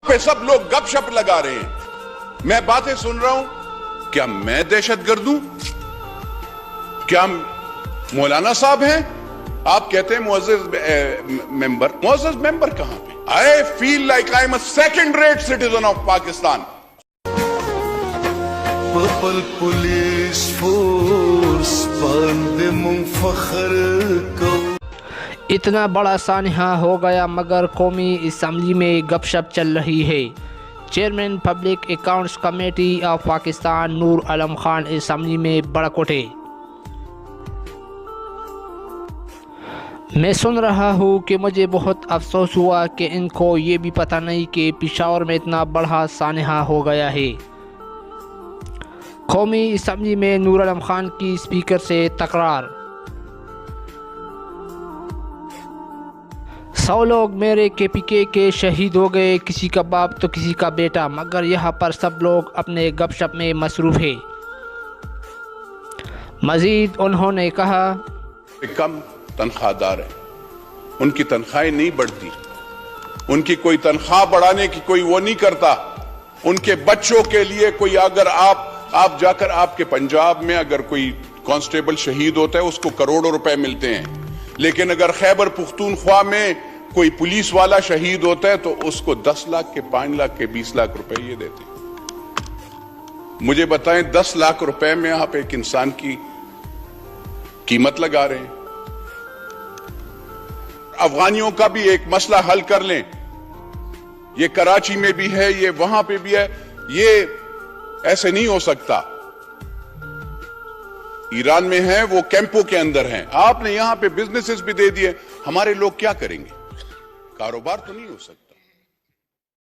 पे सब लोग गपशप लगा रहे हैं, मैं बातें सुन रहा हूं। क्या मैं दहशतगर्द हूं? क्या मौलाना साहब हैं? आप कहते हैं मुअज़्ज़ज़ मेंबर कहां पे? I feel like I am a second rate citizen of Pakistan. Purple police force बंदे मुफखर को इतना बड़ा सानहा हो गया मगर कौमी असम्बली में गपशप चल रही है। Chairman public accounts committee of Pakistan Noor Alam Khan assembly में भड़क उठे। मैं सुन रहा हूँ कि मुझे बहुत अफसोस हुआ कि इनको ये भी पता नहीं कि पेशावर में इतना बड़ा सानहा हो गया है। कौमी असम्बली में नूर आलम खान की स्पीकर से तकरार। 100 लोग मेरे KPK के शहीद हो गए, किसी का बाप तो किसी का बेटा, मगर यहाँ पर सब लोग अपने गपशप में मसरूफ़ है। मज़ीद उन्होंने कहा, कम तनख्वाहदार है, उनकी तनख्वाहें नहीं बढ़ती, उनकी कोई तनख्वाह बढ़ाने की कोई वो नहीं करता। उनके बच्चों के लिए कोई अगर आप जाकर आपके पंजाब में अगर कोई कांस्टेबल शहीद होता है उसको करोड़ों रुपए मिलते हैं, लेकिन अगर खैबर पुख्तूनख्वा में कोई पुलिस वाला शहीद होता है तो उसको 10 लाख के 5 लाख के 20 लाख रुपए ये देते हैं। मुझे बताएं 10 लाख रुपए में आप एक इंसान की कीमत लगा रहे हैं। अफगानियों का भी एक मसला हल कर लें, ये कराची में भी है, ये वहां पे भी है, ये ऐसे नहीं हो सकता। ईरान में है, वो कैंपों के अंदर हैं, आपने यहां पे बिजनेसेस भी दे दिए, हमारे लोग क्या करेंगे? कारोबार तो नहीं हो सकता।